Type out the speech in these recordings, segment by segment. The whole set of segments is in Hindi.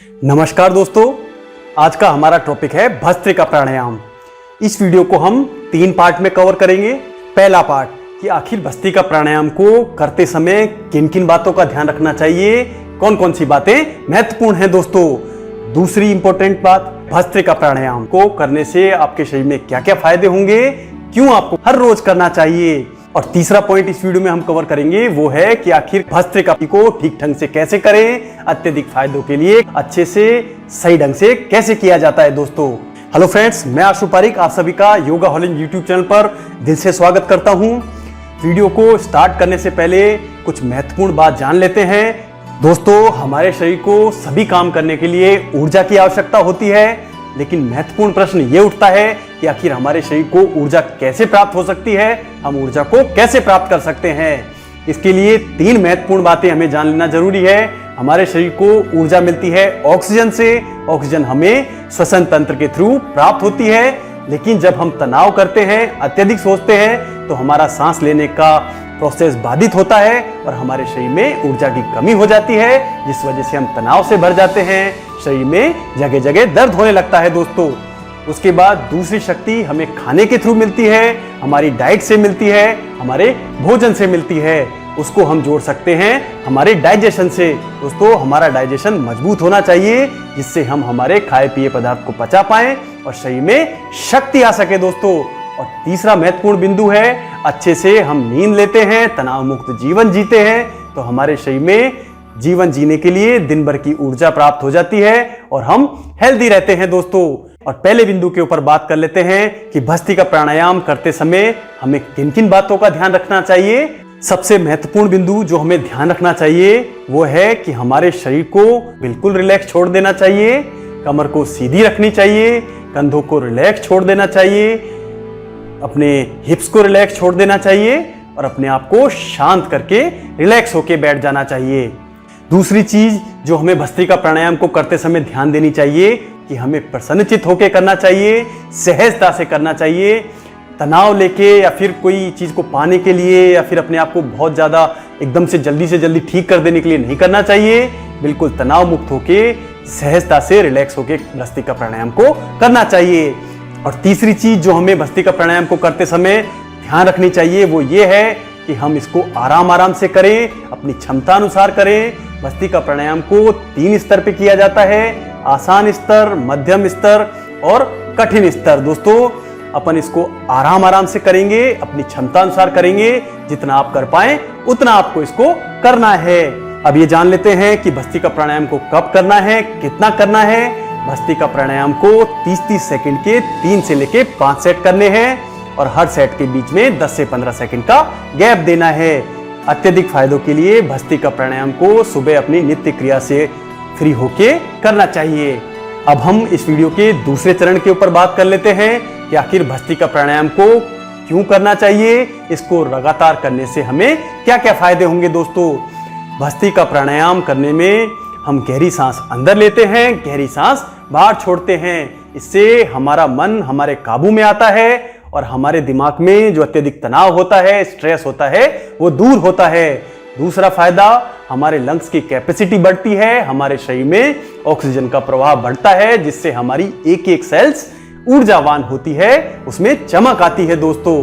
नमस्कार दोस्तों, आज का हमारा टॉपिक है भस्त्रिका प्राणायाम। इस वीडियो को हम 3 पार्ट में कवर करेंगे। पहला पार्ट कि आखिर भस्त्रिका प्राणायाम को करते समय किन किन बातों का ध्यान रखना चाहिए, कौन कौन सी बातें महत्वपूर्ण हैं दोस्तों। दूसरी इंपॉर्टेंट बात, भस्त्रिका प्राणायाम को करने से आपके शरीर में क्या क्या फायदे होंगे, क्यों आपको हर रोज करना चाहिए। और तीसरा पॉइंट इस वीडियो में हम कवर करेंगे वो है कि आखिर भस्त्रिका को ठीक ढंग से कैसे करें, अत्यधिक फायदों के लिए अच्छे से सही ढंग से कैसे किया जाता है दोस्तों। हेलो फ्रेंड्स, मैं आशु पारिक आप सभी का योगा हॉलिंग यूट्यूब चैनल पर दिल से स्वागत करता हूं। वीडियो को स्टार्ट करने से पहले कुछ महत्वपूर्ण बात जान लेते हैं दोस्तों। हमारे शरीर को सभी काम करने के लिए ऊर्जा की आवश्यकता होती है, लेकिन महत्वपूर्ण प्रश्न ये उठता है कि आखिर हमारे शरीर को ऊर्जा कैसे प्राप्त हो सकती है, हम ऊर्जा को कैसे प्राप्त कर सकते हैं। इसके लिए 3 महत्वपूर्ण बातें हमें जान लेना जरूरी है। हमारे शरीर को ऊर्जा मिलती है ऑक्सीजन से। ऑक्सीजन हमें श्वसन तंत्र के थ्रू प्राप्त होती है, लेकिन जब हम तनाव करते हैं, अत्यधिक सोचते हैं, तो हमारा सांस लेने का प्रोसेस बाधित होता है और हमारे शरीर में ऊर्जा की कमी हो जाती है, जिस वजह से हम तनाव से भर जाते हैं। शरीर में जगह जगह दर्द होने लगता है दोस्तों। उसके बाद दूसरी शक्ति हमें खाने के थ्रू मिलती है, हमारी डाइट से मिलती है, हमारे भोजन से मिलती है। उसको हम जोड़ सकते हैं हमारे डाइजेशन से। दोस्तों, हमारा डाइजेशन मजबूत होना चाहिए, जिससे हम हमारे खाए पिए पदार्थ को पचा पाएं और शरीर में शक्ति आ सके दोस्तों। और तीसरा महत्वपूर्ण बिंदु है, अच्छे से हम नींद लेते हैं, तनाव मुक्त जीवन जीते हैं, तो हमारे शरीर में जीवन जीने के लिए दिन भर की ऊर्जा प्राप्त हो जाती है और हम हेल्दी रहते हैं दोस्तों। और पहले बिंदु के ऊपर बात कर लेते हैं कि भस्त्रिका प्राणायाम करते समय हमें किन किन बातों का ध्यान रखना चाहिए। सबसे महत्वपूर्ण बिंदु जो हमें ध्यान रखना चाहिए वो है कि हमारे शरीर को बिल्कुल रिलैक्स छोड़ देना चाहिए, कमर को सीधी रखनी चाहिए, कंधों को रिलैक्स छोड़ देना चाहिए, अपने हिप्स को रिलैक्स छोड़ देना चाहिए और अपने आप को शांत करके रिलैक्स होके बैठ जाना चाहिए। दूसरी चीज जो हमें भस्त्रिका प्राणायाम को करते समय ध्यान देनी चाहिए कि हमें प्रसन्नचित्त होकर करना चाहिए, सहजता से करना चाहिए। तनाव लेके या फिर कोई चीज को पाने के लिए या फिर अपने आप को बहुत ज्यादा एकदम से जल्दी ठीक कर देने के लिए नहीं करना चाहिए। बिल्कुल तनाव मुक्त होके सहजता से रिलैक्स होके भस्त्रिका प्राणायाम को करना चाहिए। और तीसरी चीज जो हमें भस्त्रिका प्राणायाम को करते समय ध्यान रखनी चाहिए वो ये है कि हम इसको आराम से करें, अपनी क्षमता अनुसार करें। भस्त्रिका प्राणायाम को 3 स्तर पे किया जाता है, आसान स्तर, मध्यम स्तर और कठिन स्तर। दोस्तों, अपन इसको आराम से करेंगे, अपनी क्षमता अनुसार करेंगे, जितना आप कर पाए उतना आपको इसको करना है। अब ये जान लेते हैं कि भस्त्रिका प्राणायाम को कब करना है, कितना करना है। भस्त्रिका प्राणायाम को 30-30 सेकंड के 3 से लेके 5 सेट करने हैं और हर सेट के बीच में 10 से 15 सेकंड का गैप देना है। अत्यधिक फायदों के लिए भस्त्रिका प्राणायाम को सुबह अपनी नित्य क्रिया से फ्री होके करना चाहिए। अब हम इस वीडियो के दूसरे चरण के ऊपर बात कर लेते हैं कि आखिर भस्त्रिका प्राणायाम को क्यों करना चाहिए, इसको लगातार करने से हमें क्या क्या फायदे होंगे दोस्तों। भस्त्रिका प्राणायाम करने में हम गहरी सांस अंदर लेते हैं, गहरी सांस बाहर छोड़ते हैं। इससे हमारा मन हमारे काबू में आता है और हमारे दिमाग में जो अत्यधिक तनाव होता है, स्ट्रेस होता है, वो दूर होता है। दूसरा फायदा, हमारे लंग्स की कैपेसिटी बढ़ती है, हमारे शरीर में ऑक्सीजन का प्रवाह बढ़ता है, जिससे हमारी एक सेल्स ऊर्जावान होती है, उसमें चमक आती है दोस्तों।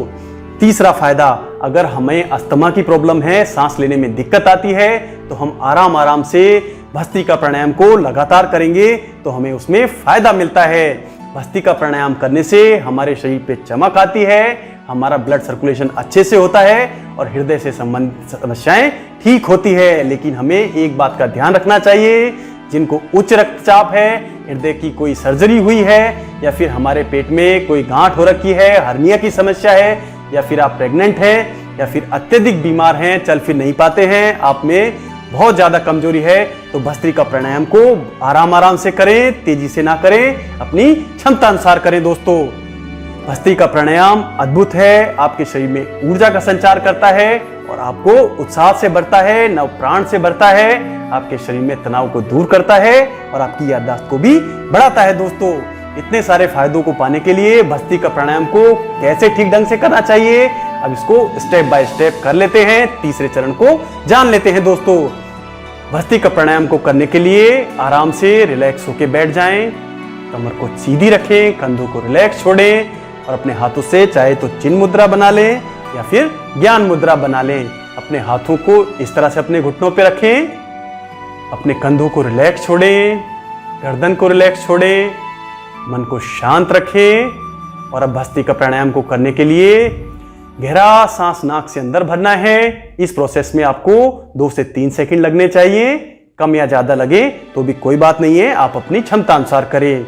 तीसरा फायदा, अगर हमें अस्थमा की प्रॉब्लम है, सांस लेने में दिक्कत आती है, तो हम आराम से भस्त्रिका प्राणायाम को लगातार करेंगे तो हमें उसमें फायदा मिलता है। भस्त्रिका प्राणायाम करने से हमारे शरीर पे चमक आती है, हमारा ब्लड सर्कुलेशन अच्छे से होता है और हृदय से संबंधित समस्याएं ठीक होती है। लेकिन हमें एक बात का ध्यान रखना चाहिए, जिनको उच्च रक्तचाप है, हृदय की कोई सर्जरी हुई है या फिर हमारे पेट में कोई गांठ हो रखी है, हर्निया की समस्या है, या फिर आप प्रेग्नेंट हैं या फिर अत्यधिक बीमार हैं, चल फिर नहीं पाते हैं, आप में बहुत ज्यादा कमजोरी है, तो भस्त्रिका प्राणायाम को आराम से करें, तेजी से ना करें, अपनी क्षमता अनुसार करें दोस्तों। भस्त्रिका प्राणायाम अद्भुत है, आपके शरीर में ऊर्जा का संचार करता है और आपको उत्साह से भरता है, नव प्राण से भरता है, आपके शरीर में तनाव को दूर करता है और आपकी याददाश्त को भी बढ़ाता है दोस्तों। इतने सारे फायदों को पाने के लिए भस्त्रिका प्राणायाम को कैसे ठीक ढंग से करना चाहिए, अब इसको स्टेप बाय स्टेप कर लेते हैं। तीसरे चरण को जान लेते हैं दोस्तों। भस्त्रिका प्राणायाम को करने के लिए आराम से रिलैक्स होके बैठ जाएं, कमर को सीधी रखें, कंधों को रिलैक्स छोड़ें और अपने हाथों से चाहे तो चिन्ह मुद्रा बना लें या फिर ज्ञान मुद्रा बना लें। अपने हाथों को इस तरह से अपने घुटनों पे रखें, अपने कंधों को रिलैक्स छोड़ें, गर्दन को रिलैक्स छोड़ें, मन को शांत रखें। और अब भस्त्रिका प्राणायाम को करने के लिए गहरा सांस नाक से अंदर भरना है। इस प्रोसेस में आपको 2 से 3 सेकंड लगने चाहिए, कम या ज्यादा लगे तो भी कोई बात नहीं है, आप अपनी क्षमता अनुसार करें।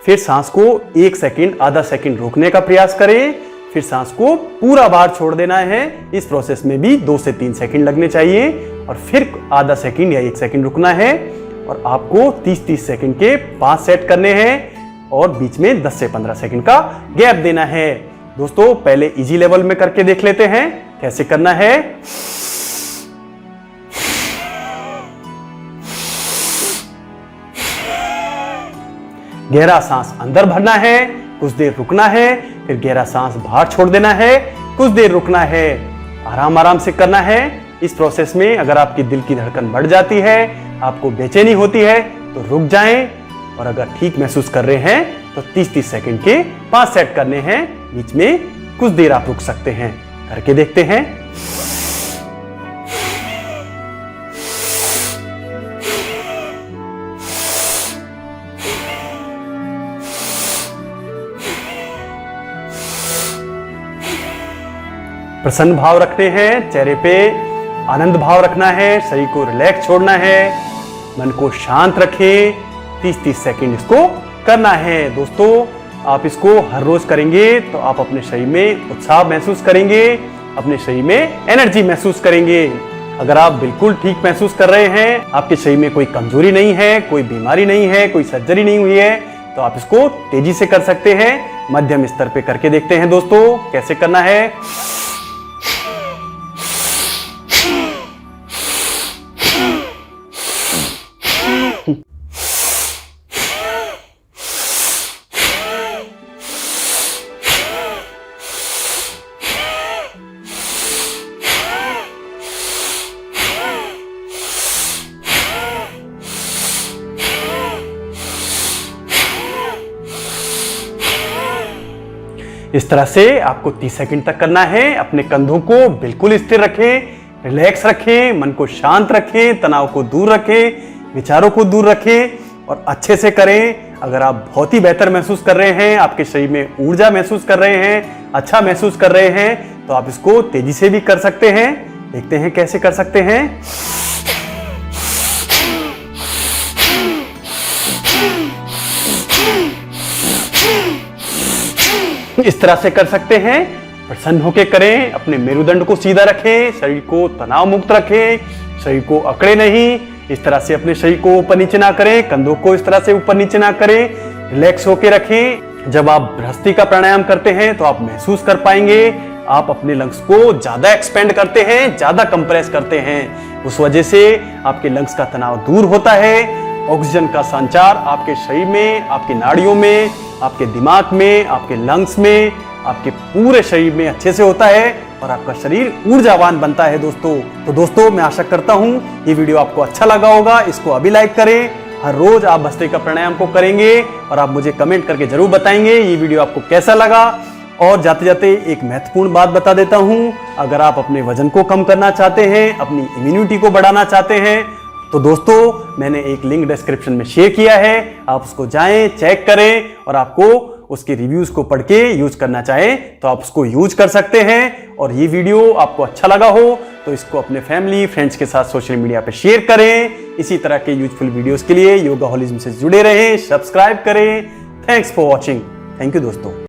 फिर सांस को 1 सेकंड आधा सेकंड रोकने का प्रयास करें, फिर सांस को पूरा बाहर छोड़ देना है। इस प्रोसेस में भी 2 से 3 सेकंड लगने चाहिए और फिर आधा सेकंड या 1 सेकंड रुकना है। और आपको 30-30 सेकंड के 5 सेट करने हैं और बीच में 10 से 15 सेकंड का गैप देना है। दोस्तों पहले इजी लेवल में करके देख लेते हैं कैसे करना है। गहरा सांस अंदर भरना है, कुछ देर रुकना है, फिर गहरा सांस बाहर छोड़ देना है, कुछ देर रुकना है, आराम आराम से करना है। इस प्रोसेस में अगर आपकी दिल की धड़कन बढ़ जाती है, आपको बेचैनी होती है तो रुक जाएं और अगर ठीक महसूस कर रहे हैं तो 30-30 सेकंड के 5 सेट करने हैं। बीच में कुछ देर आप रुक सकते हैं, करके देखते हैं। प्रसन्न भाव रखने हैं, चेहरे पे आनंद भाव रखना है, शरीर को रिलैक्स छोड़ना है, मन को शांत रखें। 30-30 सेकंड इसको करना है। दोस्तों आप इसको हर रोज करेंगे तो आप अपने शरीर में उत्साह महसूस करेंगे, अपने शरीर में एनर्जी महसूस करेंगे। अगर आप बिल्कुल ठीक महसूस कर रहे हैं, आपके शरीर में कोई कमजोरी नहीं है, कोई बीमारी नहीं है, कोई सर्जरी नहीं हुई है, तो आप इसको तेजी से कर सकते हैं। मध्यम स्तर पे करके देखते हैं दोस्तों कैसे करना है। इस तरह से आपको 30 सेकंड तक करना है। अपने कंधों को बिल्कुल स्थिर रखें, रिलैक्स रखें, मन को शांत रखें, तनाव को दूर रखें, विचारों को दूर रखें और अच्छे से करें। अगर आप बहुत ही बेहतर महसूस कर रहे हैं, आपके शरीर में ऊर्जा महसूस कर रहे हैं, अच्छा महसूस कर रहे हैं, तो आप इसको तेजी से भी कर सकते हैं। देखते हैं कैसे कर सकते हैं। इस तरह से कर सकते हैं। प्रसन्न होकर करें, अपने मेरुदंड को सीधा रखें, शरीर को तनाव मुक्त रखें, शरीर को अकड़े नहीं। इस तरह से अपने शरीर को ऊपर नीचे ना करें, कंधों को इस तरह से ऊपर नीचे ना करें, रिलैक्स होकर रखें। जब आप भस्त्रिका प्राणायाम करते हैं तो आप महसूस कर पाएंगे आप अपने लंग्स को ज्यादा एक्सपेंड करते हैं, ज्यादा कंप्रेस करते हैं। उस वजह से आपके लंग्स का तनाव दूर होता है। ऑक्सीजन का संचार आपके शरीर में, आपकी नाड़ियों में, आपके दिमाग में, आपके लंग्स में, आपके पूरे शरीर में अच्छे से होता है और आपका शरीर ऊर्जावान बनता है दोस्तों। तो दोस्तों मैं आशा करता हूं ये वीडियो आपको अच्छा लगा होगा। इसको अभी लाइक करें। हर रोज आप भस्त्रिका प्राणायाम को करेंगे और आप मुझे कमेंट करके जरूर बताएंगे ये वीडियो आपको कैसा लगा। और जाते जाते एक महत्वपूर्ण बात बता देता हूं, अगर आप अपने वजन को कम करना चाहते हैं, अपनी इम्यूनिटी को बढ़ाना चाहते हैं, तो दोस्तों मैंने एक लिंक डिस्क्रिप्शन में शेयर किया है, आप उसको जाएं, चेक करें और आपको उसके रिव्यूज को पढ़ के यूज करना चाहें तो आप उसको यूज कर सकते हैं। और ये वीडियो आपको अच्छा लगा हो तो इसको अपने फैमिली फ्रेंड्स के साथ सोशल मीडिया पे शेयर करें। इसी तरह के यूजफुल वीडियोस के लिए योगाहोलिज्म से जुड़े रहें, सब्सक्राइब करें। Thanks for watching. Thank you दोस्तों।